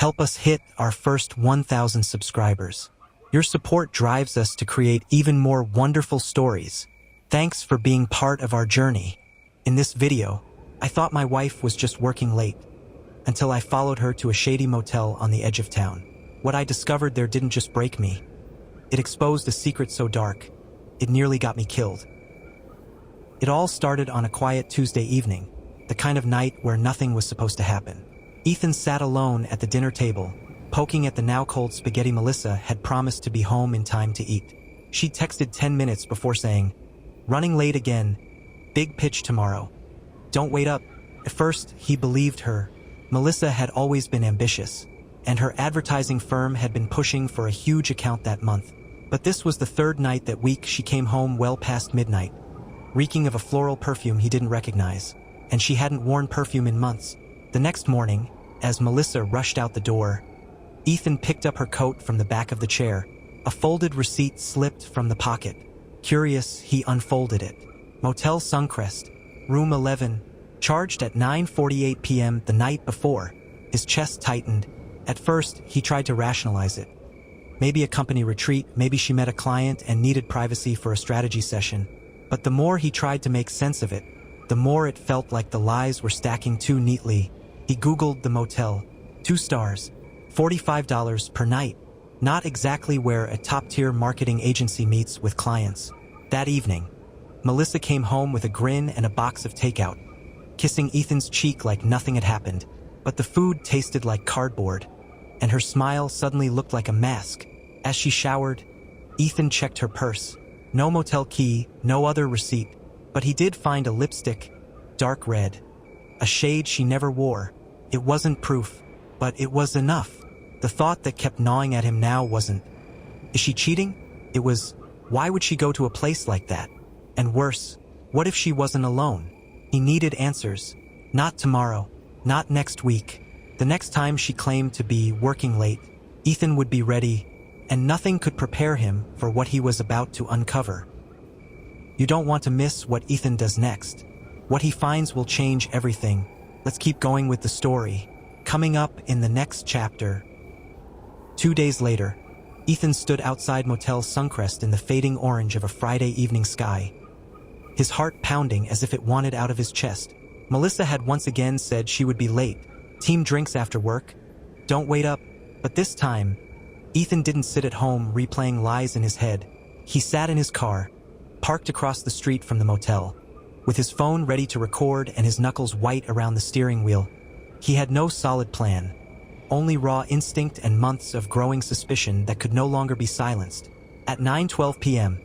Help us hit our first 1,000 subscribers. Your support drives us to create even more wonderful stories. Thanks for being part of our journey. In this video, I thought my wife was just working late, until I followed her to a shady motel on the edge of town. What I discovered there didn't just break me. It exposed a secret so dark, it nearly got me killed. It all started on a quiet Tuesday evening, the kind of night where nothing was supposed to happen. Ethan sat alone at the dinner table, poking at the now-cold spaghetti. Melissa had promised to be home in time to eat. She texted 10 minutes before saying, "Running late again. Big pitch tomorrow. Don't wait up." At first, he believed her. Melissa had always been ambitious, and her advertising firm had been pushing for a huge account that month. But this was the third night that week she came home well past midnight, reeking of a floral perfume he didn't recognize, and she hadn't worn perfume in months. The next morning, as Melissa rushed out the door, Ethan picked up her coat from the back of the chair. A folded receipt slipped from the pocket. Curious, he unfolded it. Motel Suncrest, room 11, charged at 9:48 p.m. the night before. His chest tightened. At first, he tried to rationalize it. Maybe a company retreat, maybe she met a client and needed privacy for a strategy session. But the more he tried to make sense of it, the more it felt like the lies were stacking too neatly. He Googled the motel. 2 stars, $45 per night. Not exactly where a top-tier marketing agency meets with clients. That evening, Melissa came home with a grin and a box of takeout, kissing Ethan's cheek like nothing had happened. But the food tasted like cardboard, and her smile suddenly looked like a mask. As she showered, Ethan checked her purse. No motel key, no other receipt, but he did find a lipstick, dark red, a shade she never wore. It wasn't proof, but it was enough. The thought that kept gnawing at him now wasn't, is she cheating? It was, why would she go to a place like that? And worse, what if she wasn't alone? He needed answers. Not tomorrow, not next week. The next time she claimed to be working late, Ethan would be ready, and nothing could prepare him for what he was about to uncover. You don't want to miss what Ethan does next. What he finds will change everything. Let's keep going with the story. Coming up in the next chapter. 2 days later, Ethan stood outside Motel Suncrest in the fading orange of a Friday evening sky, his heart pounding as if it wanted out of his chest. Melissa had once again said she would be late. Team drinks after work. Don't wait up. But this time, Ethan didn't sit at home replaying lies in his head. He sat in his car, parked across the street from the motel, with his phone ready to record and his knuckles white around the steering wheel. He had no solid plan, only raw instinct and months of growing suspicion that could no longer be silenced. At 9:12 p.m.,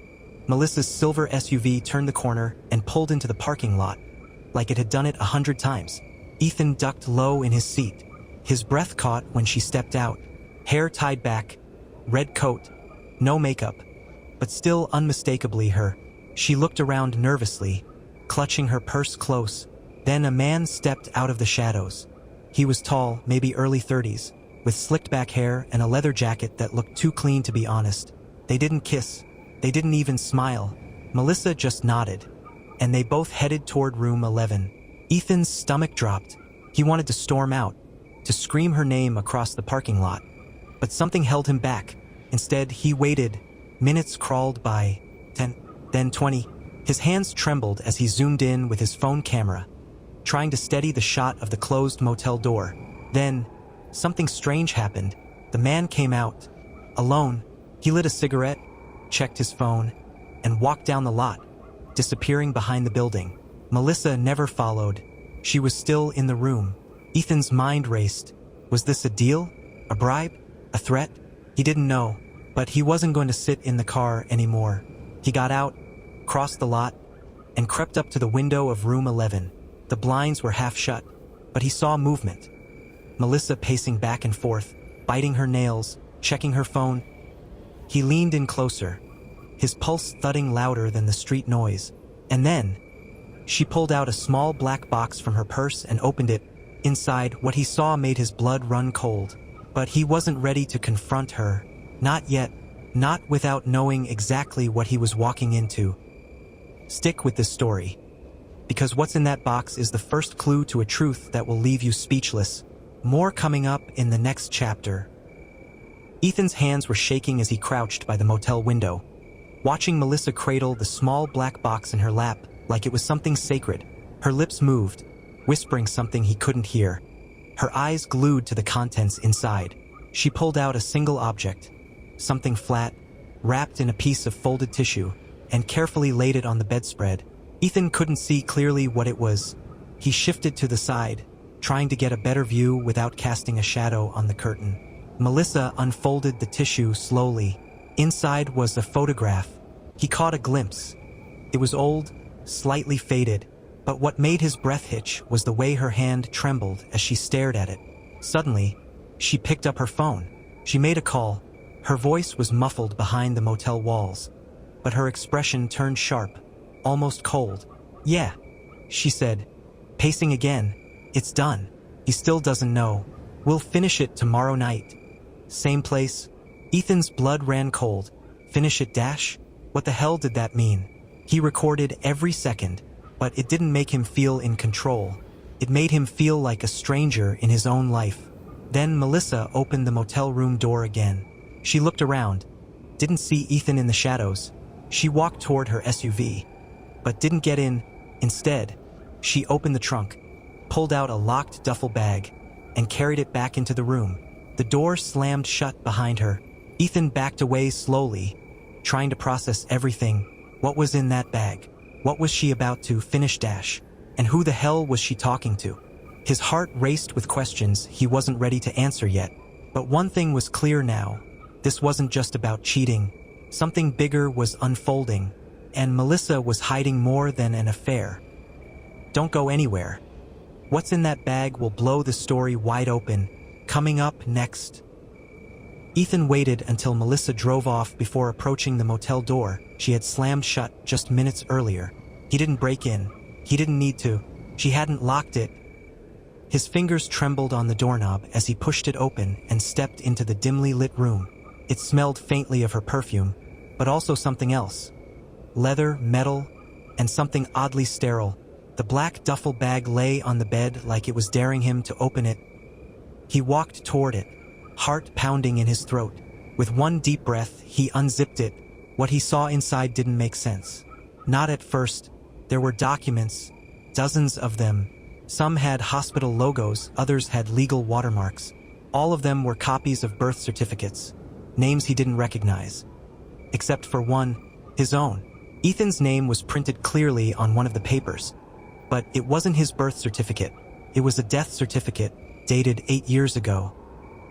Melissa's silver SUV turned the corner and pulled into the parking lot, like it had done it 100 times. Ethan ducked low in his seat, his breath caught when she stepped out. Hair tied back, red coat, no makeup, but still unmistakably her. She looked around nervously, clutching her purse close. Then a man stepped out of the shadows. He was tall, maybe early 30s, with slicked back hair and a leather jacket that looked too clean to be honest. They didn't kiss. They didn't even smile. Melissa just nodded, and they both headed toward room 11. Ethan's stomach dropped. He wanted to storm out, to scream her name across the parking lot. But something held him back. Instead, he waited. Minutes crawled by. 10, then 20. His hands trembled as he zoomed in with his phone camera, trying to steady the shot of the closed motel door. Then, something strange happened. The man came out, alone. He lit a cigarette, checked his phone, and walked down the lot, disappearing behind the building. Melissa never followed. She was still in the room. Ethan's mind raced. Was this a deal? A bribe? A threat? He didn't know, but he wasn't going to sit in the car anymore. He got out, crossed the lot, and crept up to the window of room 11. The blinds were half shut, but he saw movement. Melissa pacing back and forth, biting her nails, checking her phone. He leaned in closer, his pulse thudding louder than the street noise. And then, she pulled out a small black box from her purse and opened it. Inside, what he saw made his blood run cold. But he wasn't ready to confront her. Not yet. Not without knowing exactly what he was walking into. Stick with this story, because what's in that box is the first clue to a truth that will leave you speechless. More coming up in the next chapter. Ethan's hands were shaking as he crouched by the motel window, watching Melissa cradle the small black box in her lap like it was something sacred. Her lips moved, whispering something he couldn't hear. Her eyes glued to the contents inside. She pulled out a single object, something flat, wrapped in a piece of folded tissue, and carefully laid it on the bedspread. Ethan couldn't see clearly what it was. He shifted to the side, trying to get a better view without casting a shadow on the curtain. Melissa unfolded the tissue slowly. Inside was a photograph. He caught a glimpse. It was old, slightly faded, but what made his breath hitch was the way her hand trembled as she stared at it. Suddenly, she picked up her phone. She made a call. Her voice was muffled behind the motel walls, but her expression turned sharp, almost cold. "Yeah," she said, pacing again. "It's done. He still doesn't know. We'll finish it tomorrow night. Same place." Ethan's blood ran cold. Finish it dash? What the hell did that mean? He recorded every second, but it didn't make him feel in control. It made him feel like a stranger in his own life. Then Melissa opened the motel room door again. She looked around, didn't see Ethan in the shadows. She walked toward her SUV, but didn't get in. Instead, she opened the trunk, pulled out a locked duffel bag, and carried it back into the room. The door slammed shut behind her. Ethan backed away slowly, trying to process everything. What was in that bag? What was she about to finish dash? And who the hell was she talking to? His heart raced with questions he wasn't ready to answer yet. But one thing was clear now. This wasn't just about cheating. Something bigger was unfolding, and Melissa was hiding more than an affair. Don't go anywhere. What's in that bag will blow the story wide open. Coming up next. Ethan waited until Melissa drove off before approaching the motel door she had slammed shut just minutes earlier. He didn't break in. He didn't need to. She hadn't locked it. His fingers trembled on the doorknob as he pushed it open and stepped into the dimly lit room. It smelled faintly of her perfume, but also something else. Leather, metal, and something oddly sterile. The black duffel bag lay on the bed like it was daring him to open it. He walked toward it, heart pounding in his throat. With one deep breath, he unzipped it. What he saw inside didn't make sense. Not at first. There were documents, dozens of them. Some had hospital logos, others had legal watermarks. All of them were copies of birth certificates, names he didn't recognize. Except for one, his own. Ethan's name was printed clearly on one of the papers, but it wasn't his birth certificate. It was a death certificate, dated 8 years ago.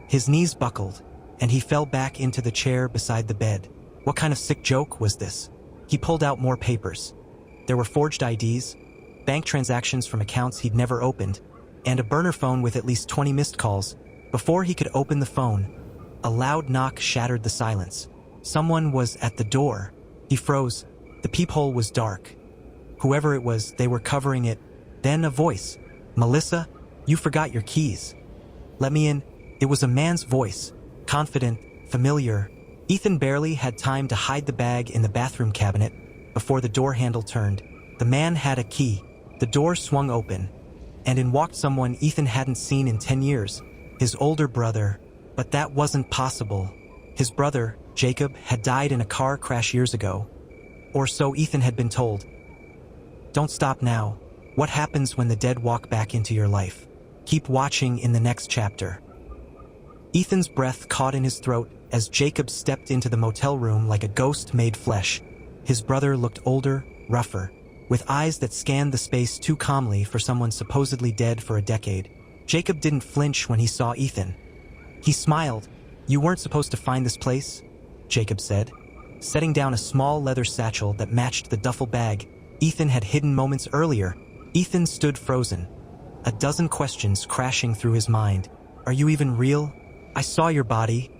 His knees buckled, and he fell back into the chair beside the bed. What kind of sick joke was this? He pulled out more papers. There were forged IDs, bank transactions from accounts he'd never opened, and a burner phone with at least 20 missed calls. Before he could open the phone, a loud knock shattered the silence. Someone was at the door. He froze. The peephole was dark. Whoever it was, they were covering it. Then a voice. "Melissa, you forgot your keys. Let me in." It was a man's voice, confident, familiar. Ethan barely had time to hide the bag in the bathroom cabinet before the door handle turned. The man had a key. The door swung open, and in walked someone Ethan hadn't seen in 10 years. His older brother. But that wasn't possible. His brother, Jacob, had died in a car crash years ago. Or so Ethan had been told. Don't stop now. What happens when the dead walk back into your life? Keep watching in the next chapter. Ethan's breath caught in his throat as Jacob stepped into the motel room like a ghost made flesh. His brother looked older, rougher, with eyes that scanned the space too calmly for someone supposedly dead for a decade. Jacob didn't flinch when he saw Ethan. He smiled. "You weren't supposed to find this place," Jacob said, setting down a small leather satchel that matched the duffel bag Ethan had hidden moments earlier. Ethan stood frozen, a dozen questions crashing through his mind. "Are you even real? I saw your body.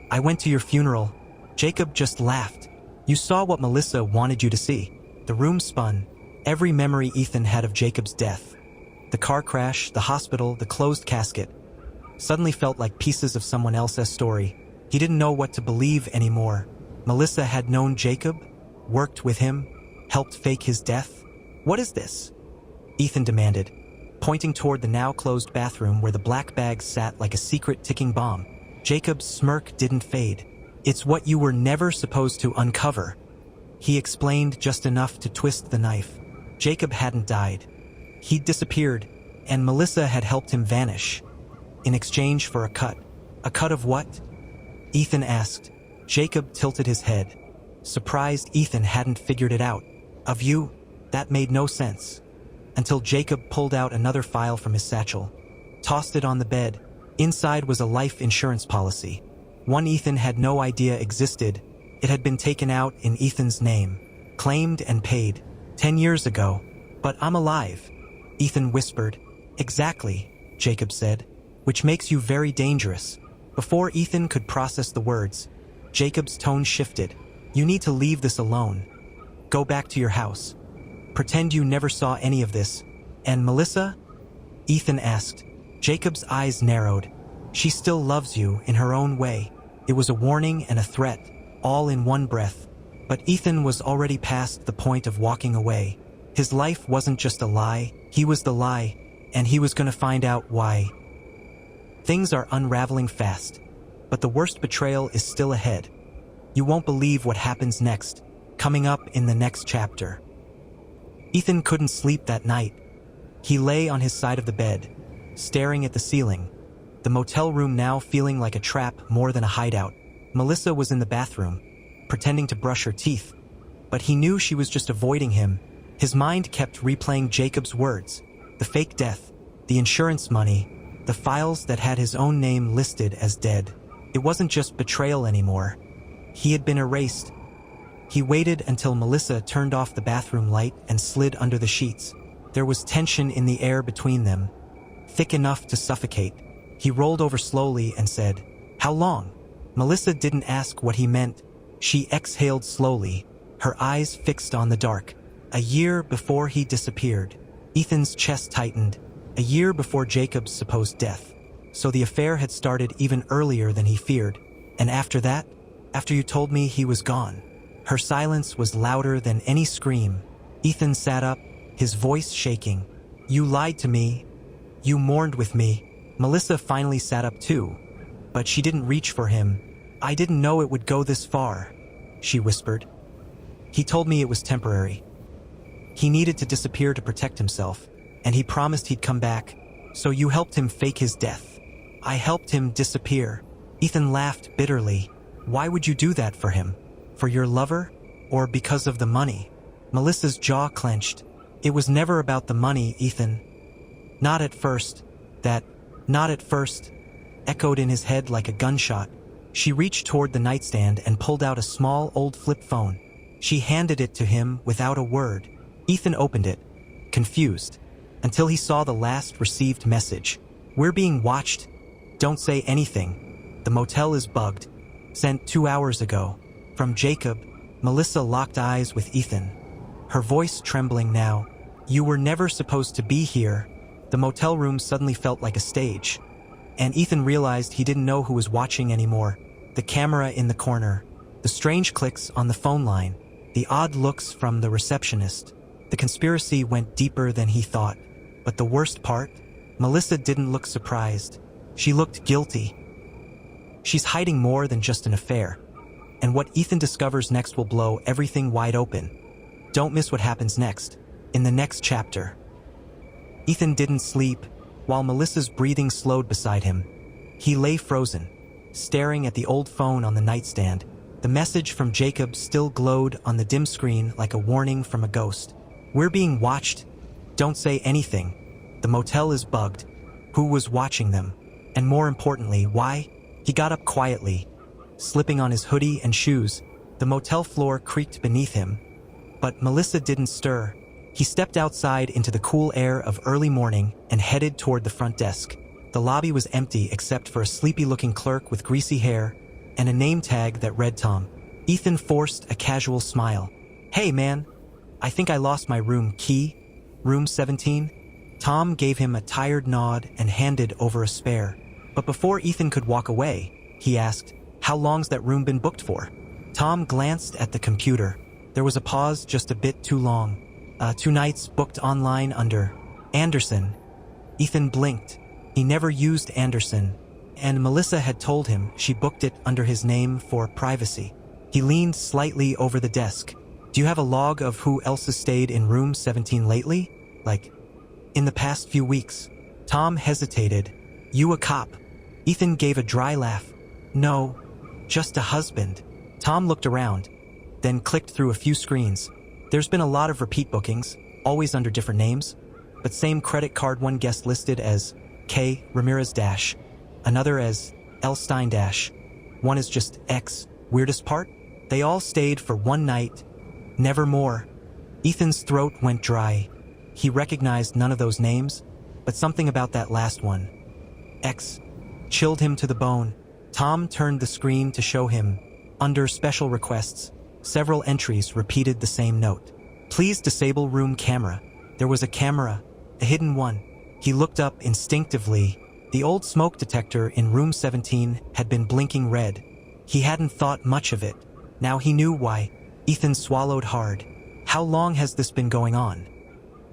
I went to your funeral." Jacob just laughed. "You saw what Melissa wanted you to see." The room spun. Every memory Ethan had of Jacob's death, the car crash, the hospital, the closed casket, suddenly felt like pieces of someone else's story. He didn't know what to believe anymore. Melissa had known Jacob, worked with him, helped fake his death. "What is this?" Ethan demanded, pointing toward the now-closed bathroom where the black bag sat like a secret ticking bomb. Jacob's smirk didn't fade. "It's what you were never supposed to uncover," he explained, just enough to twist the knife. Jacob hadn't died. He'd disappeared, and Melissa had helped him vanish. In exchange for a cut. A cut of what? Ethan asked. Jacob tilted his head, surprised Ethan hadn't figured it out. "Of you?" That made no sense. Until Jacob pulled out another file from his satchel, tossed it on the bed. Inside was a life insurance policy. One Ethan had no idea existed. It had been taken out in Ethan's name, claimed and paid 10 years ago. "But I'm alive," Ethan whispered. "Exactly," Jacob said, "which makes you very dangerous." Before Ethan could process the words, Jacob's tone shifted. "You need to leave this alone. Go back to your house. Pretend you never saw any of this." "And Melissa?" Ethan asked. Jacob's eyes narrowed. "She still loves you in her own way." It was a warning and a threat, all in one breath. But Ethan was already past the point of walking away. His life wasn't just a lie, he was the lie, and he was going to find out why. Things are unraveling fast, but the worst betrayal is still ahead. You won't believe what happens next, coming up in the next chapter. Ethan couldn't sleep that night. He lay on his side of the bed, staring at the ceiling, the motel room now feeling like a trap more than a hideout. Melissa was in the bathroom, pretending to brush her teeth, but he knew she was just avoiding him. His mind kept replaying Jacob's words, the fake death, the insurance money, the files that had his own name listed as dead. It wasn't just betrayal anymore. He had been erased. He waited until Melissa turned off the bathroom light and slid under the sheets. There was tension in the air between them, thick enough to suffocate. He rolled over slowly and said, "How long?" Melissa didn't ask what he meant. She exhaled slowly, her eyes fixed on the dark. "A year before he disappeared." Ethan's chest tightened. A year before Jacob's supposed death. So the affair had started even earlier than he feared. "And after that? After you told me he was gone?" Her silence was louder than any scream. Ethan sat up, his voice shaking. "You lied to me. You mourned with me." Melissa finally sat up too, but she didn't reach for him. "I didn't know it would go this far," she whispered. "He told me it was temporary. He needed to disappear to protect himself, and he promised he'd come back. So you helped him fake his death." "I helped him disappear." Ethan laughed bitterly. "Why would you do that for him? For your lover? Or because of the money?" Melissa's jaw clenched. "It was never about the money, Ethan." "Not at first." That "not at first" echoed in his head like a gunshot. She reached toward the nightstand and pulled out a small old flip phone. She handed it to him without a word. Ethan opened it, confused, until he saw the last received message. "We're being watched. Don't say anything. The motel is bugged. Sent 2 hours ago." From Jacob. Melissa locked eyes with Ethan, her voice trembling now. "You were never supposed to be here." The motel room suddenly felt like a stage, and Ethan realized he didn't know who was watching anymore. The camera in the corner, the strange clicks on the phone line, the odd looks from the receptionist. The conspiracy went deeper than he thought. But the worst part? Melissa didn't look surprised. She looked guilty. She's hiding more than just an affair. And what Ethan discovers next will blow everything wide open. Don't miss what happens next, in the next chapter. Ethan didn't sleep, while Melissa's breathing slowed beside him. He lay frozen, staring at the old phone on the nightstand. The message from Jacob still glowed on the dim screen like a warning from a ghost. "We're being watched. Don't say anything. The motel is bugged. Who was watching them? And more importantly, why?" He got up quietly, slipping on his hoodie and shoes. The motel floor creaked beneath him. But Melissa didn't stir. He stepped outside into the cool air of early morning and headed toward the front desk. The lobby was empty except for a sleepy-looking clerk with greasy hair and a name tag that read Tom. Ethan forced a casual smile. "Hey, man. I think I lost my room key. Room 17? Tom gave him a tired nod and handed over a spare. But before Ethan could walk away, he asked, "How long's that room been booked for?" Tom glanced at the computer. There was a pause just a bit too long. 2 nights booked online under Anderson. Ethan blinked. He never used Anderson, and Melissa had told him she booked it under his name for privacy. He leaned slightly over the desk. Do you have a log of who else has stayed in room 17 lately? Like, in the past few weeks? Tom hesitated. You a cop? Ethan gave a dry laugh. No, just a husband. Tom looked around, then clicked through a few screens. There's been a lot of repeat bookings, always under different names, but same credit card. One guest listed as K. Ramirez dash, another as L. Stein dash. One is just X. Weirdest part? They all stayed for one night, never more. Ethan's throat went dry. He recognized none of those names, but something about that last one, X, chilled him to the bone. Tom turned the screen to show him, under special requests, several entries repeated the same note. Please disable room camera. There was a camera, a hidden one. He looked up instinctively. The old smoke detector in room 17 had been blinking red. He hadn't thought much of it. Now he knew why. Ethan swallowed hard. How long has this been going on?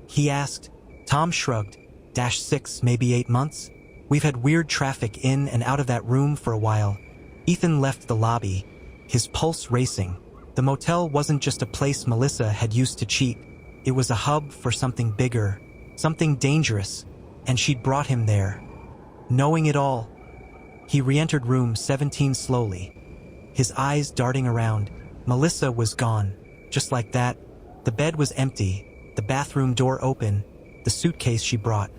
He asked. Tom shrugged. -6, maybe 8 months? We've had weird traffic in and out of that room for a while. Ethan left the lobby, his pulse racing. The motel wasn't just a place Melissa had used to cheat. It was a hub for something bigger, something dangerous, and she'd brought him there. Knowing it all, he re-entered room 17 slowly, his eyes darting around. Melissa was gone, just like that. The bed was empty, the bathroom door open, the suitcase she brought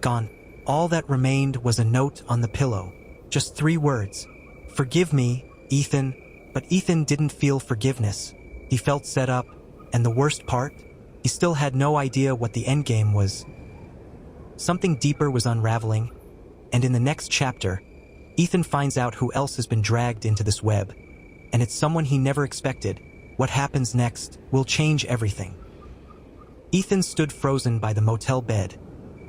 gone. All that remained was a note on the pillow, just 3 words. Forgive me, Ethan. But Ethan didn't feel forgiveness. He felt set up, and the worst part, he still had no idea what the endgame was. Something deeper was unraveling, and in the next chapter, Ethan finds out who else has been dragged into this web, and it's someone he never expected. What happens next will change everything. Ethan stood frozen by the motel bed,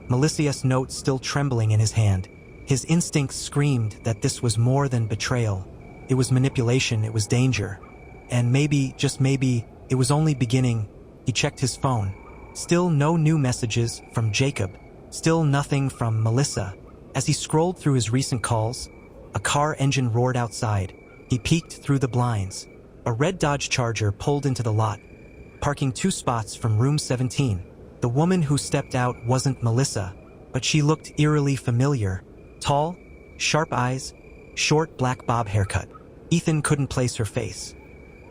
Melissa's note still trembling in his hand. His instincts screamed that this was more than betrayal. It was manipulation, it was danger. And maybe, just maybe, it was only beginning. He checked his phone. Still no new messages from Jacob. Still nothing from Melissa. As he scrolled through his recent calls, a car engine roared outside. He peeked through the blinds. A red Dodge Charger pulled into the lot, parking 2 spots from room 17. The woman who stepped out wasn't Melissa, but she looked eerily familiar. Tall, sharp eyes, short black bob haircut. Ethan couldn't place her face,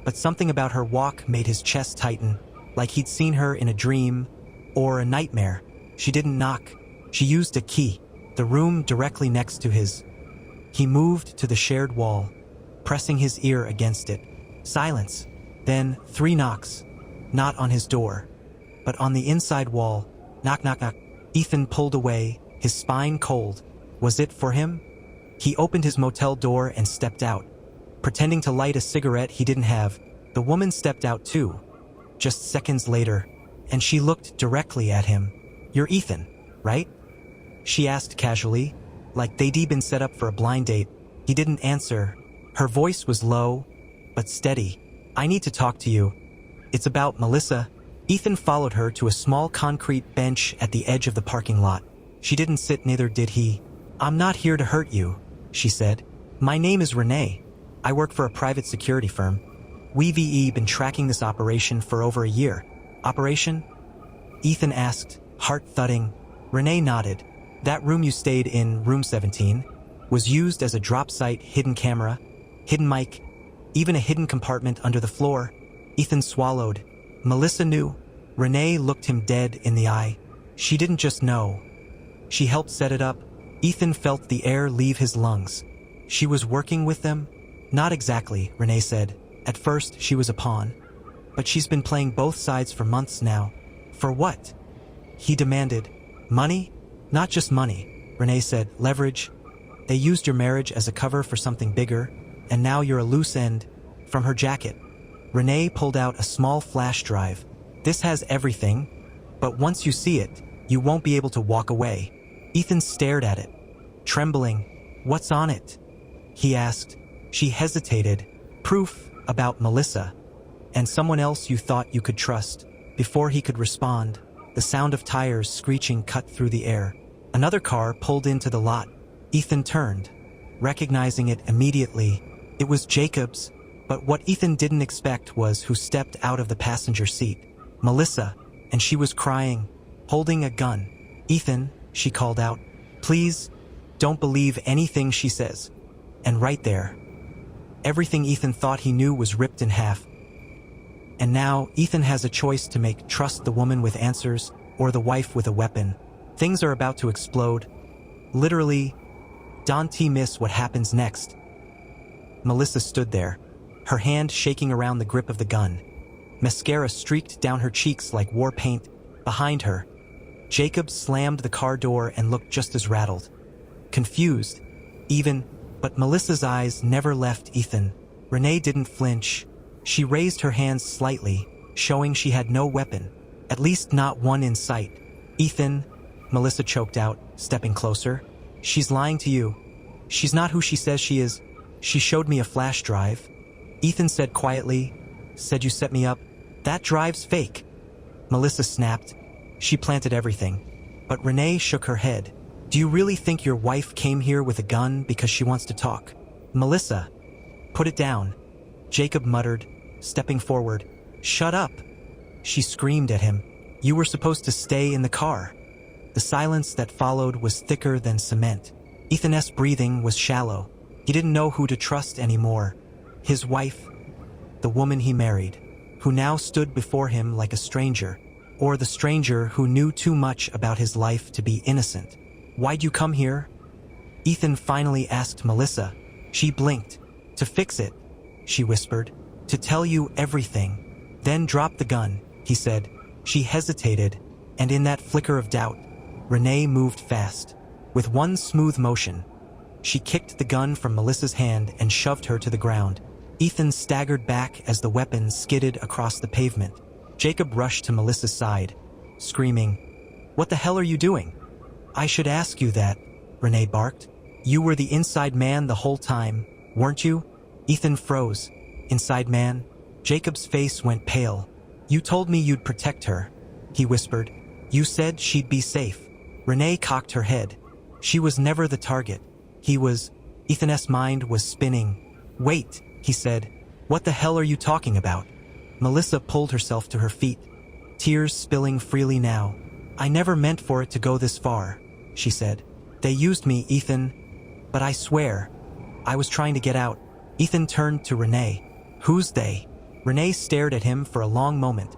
but something about her walk made his chest tighten, like he'd seen her in a dream or a nightmare. She didn't knock. She used a key, the room directly next to his. He moved to the shared wall, pressing his ear against it. Silence. Then 3 knocks, not on his door, but on the inside wall. Knock, knock, knock. Ethan pulled away, his spine cold. Was it for him? He opened his motel door and stepped out, pretending to light a cigarette he didn't have. The woman stepped out too, just seconds later, and she looked directly at him. You're Ethan, right? She asked casually, like they'd been set up for a blind date. He didn't answer. Her voice was low, but steady. I need to talk to you. It's about Melissa. Ethan followed her to a small concrete bench at the edge of the parking lot. She didn't sit, neither did he. I'm not here to hurt you, she said. My name is Renee. I work for a private security firm. We've been tracking this operation for over a year. Operation? Ethan asked, heart thudding. Renee nodded. That room you stayed in, room 17, was used as a drop site, hidden camera, hidden mic, even a hidden compartment under the floor. Ethan swallowed. Melissa knew. Renee looked him dead in the eye. She didn't just know. She helped set it up. Ethan felt the air leave his lungs. She was working with them? Not exactly, Renee said. At first, she was a pawn. But she's been playing both sides for months now. For what? He demanded. Money? Not just money, Renee said. Leverage. They used your marriage as a cover for something bigger, and now you're a loose end. From her jacket, Renee pulled out a small flash drive. This has everything, but once you see it, you won't be able to walk away. Ethan stared at it, trembling. What's on it? He asked. She hesitated. Proof about Melissa, and someone else you thought you could trust. Before he could respond, the sound of tires screeching cut through the air. Another car pulled into the lot. Ethan turned, recognizing it immediately. It was Jacob's, but what Ethan didn't expect was who stepped out of the passenger seat. Melissa, and she was crying, holding a gun. "Ethan," she called out, "please, don't believe anything she says." And right there, everything Ethan thought he knew was ripped in half. And now, Ethan has a choice to make: trust the woman with answers, or the wife with a weapon. Things are about to explode. Literally, don't miss what happens next. Melissa stood there, her hand shaking around the grip of the gun. Mascara streaked down her cheeks like war paint. Behind her, Jacob slammed the car door and looked just as rattled. Confused, even, but Melissa's eyes never left Ethan. Renee didn't flinch. She raised her hands slightly, showing she had no weapon, at least not one in sight. "Ethan," Melissa choked out, stepping closer. "She's lying to you. She's not who she says she is. She showed me a flash drive." Ethan said quietly, "Said you set me up? That drive's fake." Melissa snapped. She planted everything. But Renee shook her head. "Do you really think your wife came here with a gun because she wants to talk?" "Melissa, put it down," Jacob muttered, stepping forward. "Shut up," she screamed at him. "You were supposed to stay in the car." The silence that followed was thicker than cement. Ethan's breathing was shallow. He didn't know who to trust anymore. His wife, the woman he married, who now stood before him like a stranger, or the stranger who knew too much about his life to be innocent. "Why'd you come here?" Ethan finally asked Melissa. She blinked. "To fix it," she whispered. "To tell you everything." "Then drop the gun," he said. She hesitated, and in that flicker of doubt, Renee moved fast. With one smooth motion, she kicked the gun from Melissa's hand and shoved her to the ground. Ethan staggered back as the weapon skidded across the pavement. Jacob rushed to Melissa's side, screaming, "What the hell are you doing?" "I should ask you that," Renee barked. "You were the inside man the whole time, weren't you?" Ethan froze. "Inside man?" Jacob's face went pale. "You told me you'd protect her," he whispered. "You said she'd be safe." Renee cocked her head. She was never the target. He was. Ethan's mind was spinning. "Wait," he said. "What the hell are you talking about?" Melissa pulled herself to her feet, tears spilling freely now. "I never meant for it to go this far," she said. "They used me, Ethan. But I swear, I was trying to get out." Ethan turned to Renee. "Who's they?" Renee stared at him for a long moment,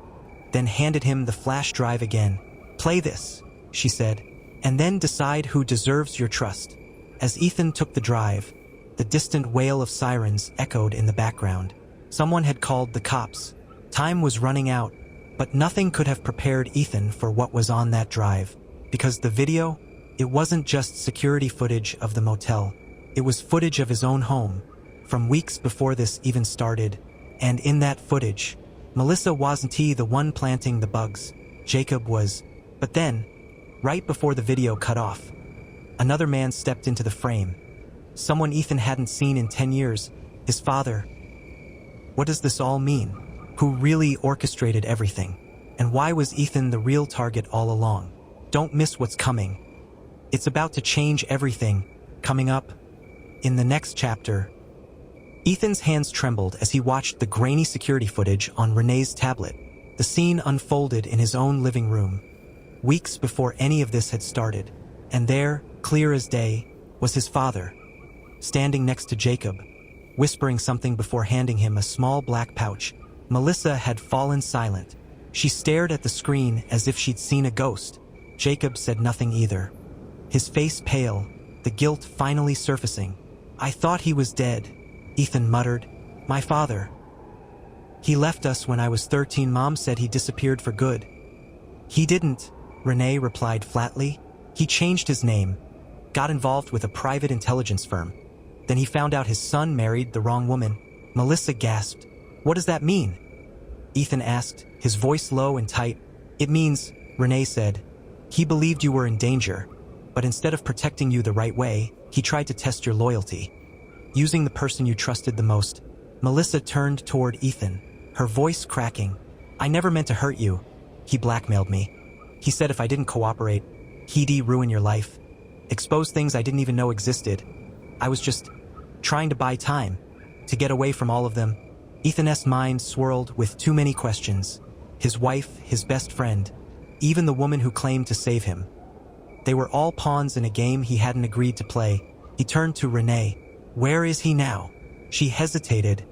then handed him the flash drive again. "Play this," she said, "and then decide who deserves your trust." As Ethan took the drive, the distant wail of sirens echoed in the background. Someone had called the cops. Time was running out, but nothing could have prepared Ethan for what was on that drive. Because the video, it wasn't just security footage of the motel. It was footage of his own home, from weeks before this even started. And in that footage, Melissa wasn't the one planting the bugs. Jacob was. But then, right before the video cut off, another man stepped into the frame. Someone Ethan hadn't seen in 10 years, his father. What does this all mean? Who really orchestrated everything? And why was Ethan the real target all along? Don't miss what's coming. It's about to change everything. Coming up in the next chapter. Ethan's hands trembled as he watched the grainy security footage on Renee's tablet. The scene unfolded in his own living room, weeks before any of this had started. And there, clear as day, was his father, standing next to Jacob, whispering something before handing him a small black pouch. Melissa had fallen silent. She stared at the screen as if she'd seen a ghost. Jacob said nothing either, his face pale, the guilt finally surfacing. "I thought he was dead," Ethan muttered. "My father. He left us when I was 13. Mom said he disappeared for good." "He didn't," Renee replied flatly. "He changed his name, got involved with a private intelligence firm. Then he found out his son married the wrong woman." Melissa gasped. "What does that mean?" Ethan asked, his voice low and tight. "It means," Renee said, "he believed you were in danger, but instead of protecting you the right way, he tried to test your loyalty, using the person you trusted the most." Melissa turned toward Ethan, her voice cracking. "I never meant to hurt you. He blackmailed me. He said if I didn't cooperate, he'd ruin your life." expose things I didn't even know existed. I was just trying to buy time, to get away from all of them. Ethan's mind swirled with too many questions. His wife, his best friend, even the woman who claimed to save him. They were all pawns in a game he hadn't agreed to play. He turned to Renee. Where is he now? She hesitated.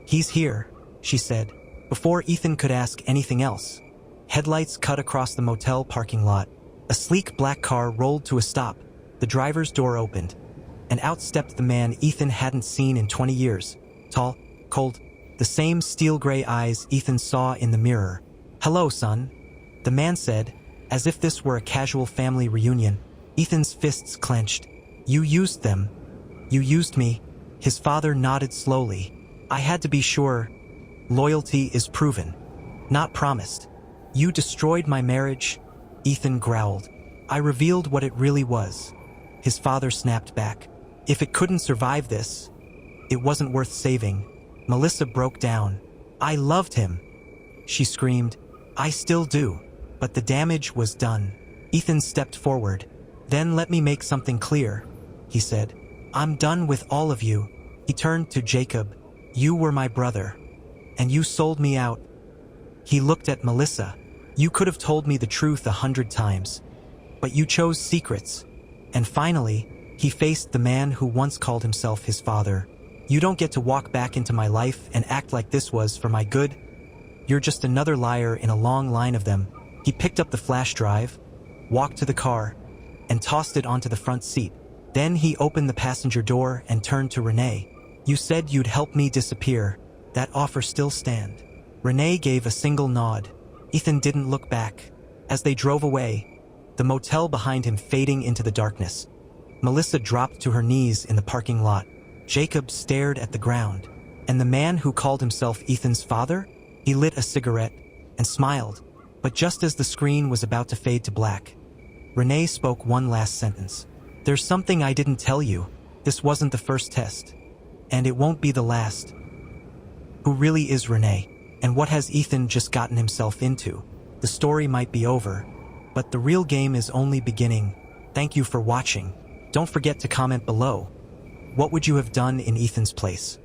He's here, she said, before Ethan could ask anything else. Headlights cut across the motel parking lot. A sleek black car rolled to a stop. The driver's door opened, and out stepped the man Ethan hadn't seen in 20 years. Tall, cold, the same steel-gray eyes Ethan saw in the mirror. "Hello, son," the man said, as if this were a casual family reunion. Ethan's fists clenched. "You used them. You used me." His father nodded slowly. "I had to be sure. Loyalty is proven, not promised." "You destroyed my marriage," Ethan growled. "I revealed what it really was." His father snapped back. "If it couldn't survive this, it wasn't worth saving." Melissa broke down. "I loved him," she screamed. "I still do. But the damage was done." Ethan stepped forward. "Then let me make something clear," he said. "I'm done with all of you." He turned to Jacob. "You were my brother, and you sold me out." He looked at Melissa. "You could have told me the truth 100 times, but you chose secrets." And finally, he faced the man who once called himself his father. "You don't get to walk back into my life and act like this was for my good. You're just another liar in a long line of them." He picked up the flash drive, walked to the car, and tossed it onto the front seat. Then he opened the passenger door and turned to Renee. "You said you'd help me disappear. That offer still stand?" Renee gave a single nod. Ethan didn't look back. As they drove away, the motel behind him fading into the darkness, Melissa dropped to her knees in the parking lot. Jacob stared at the ground. And the man who called himself Ethan's father? He lit a cigarette and smiled. But just as the screen was about to fade to black, Renee spoke one last sentence. "There's something I didn't tell you. This wasn't the first test. And it won't be the last." Who really is Renee? And what has Ethan just gotten himself into? The story might be over, but the real game is only beginning. Thank you for watching. Don't forget to comment below. What would you have done in Ethan's place?